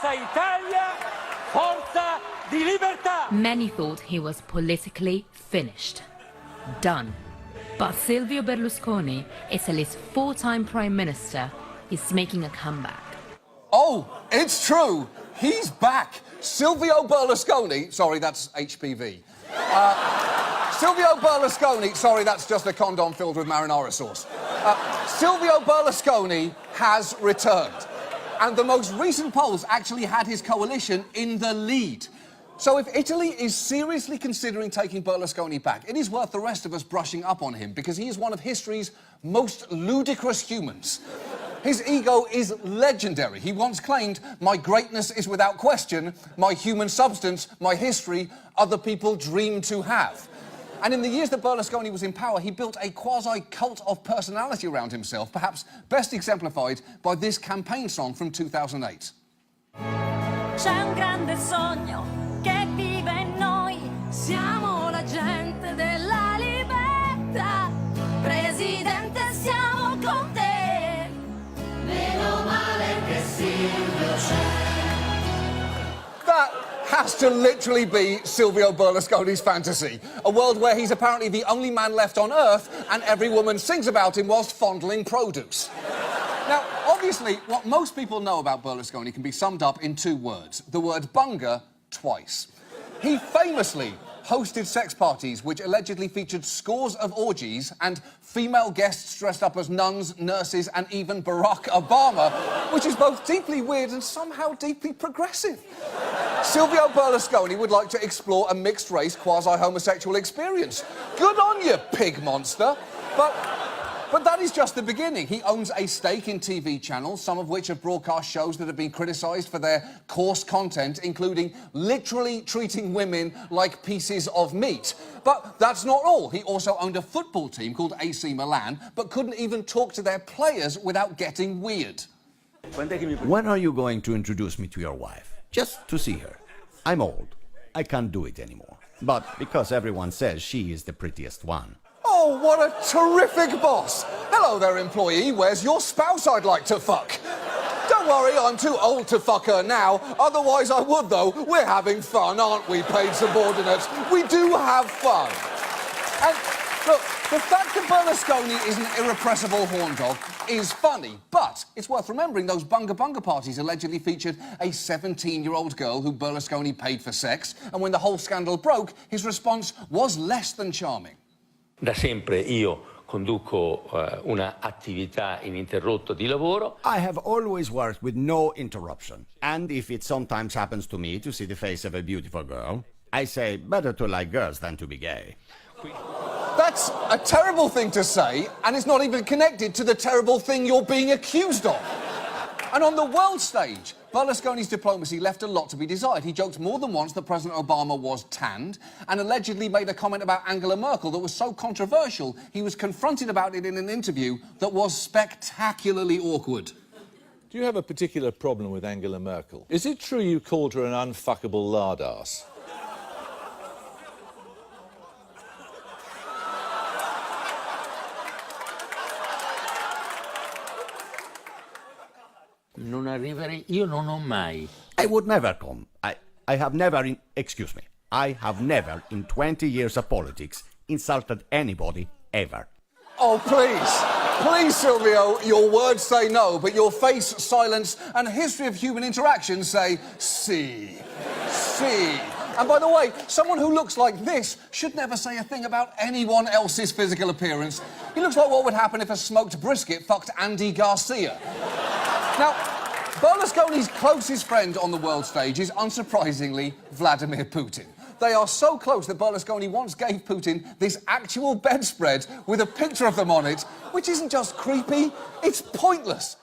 Forza Italia, forza di libertà. Many thought he was politically finished. Done. But Silvio Berlusconi, Italy's four-time prime minister, is making a comeback. Oh, it's true. He's back. Silvio Berlusconi. Sorry, that's HPV. Silvio Berlusconi. Sorry, that's just a condom filled with marinara sauce. Silvio Berlusconi has returned. And the most recent polls actually had his coalition in the lead. So if Italy is seriously considering taking Berlusconi back, it is worth the rest of us brushing up on him because he is one of history's most ludicrous humans. His ego is legendary. He once claimed, "My greatness is without question, my human substance, my history, other people dream to have." And in the years that Berlusconi was in power, he built a quasi-cult of personality around himself, perhaps best exemplified by this campaign song from 2008. C'è un grande sogno che vive in noi, siamo la gente della libertà, Presidente siamo con te, meno male che Silvio c'è. That has to literally be Silvio Berlusconi's fantasy. A world where he's apparently the only man left on Earth and every woman sings about him whilst fondling produce. Now, obviously, what most people know about Berlusconi can be summed up in two words. The word bunga twice. He famously hosted sex parties which allegedly featured scores of orgies and female guests dressed up as nuns, nurses, and even Barack Obama, which is both deeply weird and somehow deeply progressive. Silvio Berlusconi would like to explore a mixed-race, quasi-homosexual experience. Good on you, pig monster. But that is just the beginning. He owns a stake in TV channels, some of which have broadcast shows that have been criticised for their coarse content, including literally treating women like pieces of meat. But that's not all. He also owned a football team called AC Milan, but couldn't even talk to their players without getting weird. When are you going to introduce me to your wife? Just to see her. I'm old. I can't do it anymore. But because everyone says she is the prettiest one. Oh, what a terrific boss! Hello there, employee. Where's your spouse I'd like to fuck? Don't worry, I'm too old to fuck her now. Otherwise I would, though. We're having fun, aren't we, paid subordinates? We do have fun. And, look, the fact that Berlusconi is an irrepressible horn dog is funny, but it's worth remembering those bunga bunga parties allegedly featured a 17-year-old girl who Berlusconi paid for sex, and when the whole scandal broke, his response was less than charming. Da sempre io conduco una attività ininterrotta di lavoro. I have always worked with no interruption. And if it sometimes happens to me to see the face of a beautiful girl, I say better to like girls than to be gay. That's a terrible thing to say, and it's not even connected to the terrible thing you're being accused of. And on the world stage, Berlusconi's diplomacy left a lot to be desired. He joked more than once that President Obama was tanned and allegedly made a comment about Angela Merkel that was so controversial he was confronted about it in an interview that was spectacularly awkward. Do you have a particular problem with Angela Merkel? Is it true you called her an unfuckable lardass? Non arriverei, io non ho mai. I would never come. I have never I have never in 20 years of politics insulted anybody ever. Oh, please. Please, Silvio, your words say no, but your face, silence, and history of human interaction say si. Si. And by the way, someone who looks like this should never say a thing about anyone else's physical appearance. He looks like what would happen if a smoked brisket fucked Andy Garcia. Now, Berlusconi's closest friend on the world stage is, unsurprisingly, Vladimir Putin. They are so close that Berlusconi once gave Putin this actual bedspread with a picture of them on it, which isn't just creepy, it's pointless.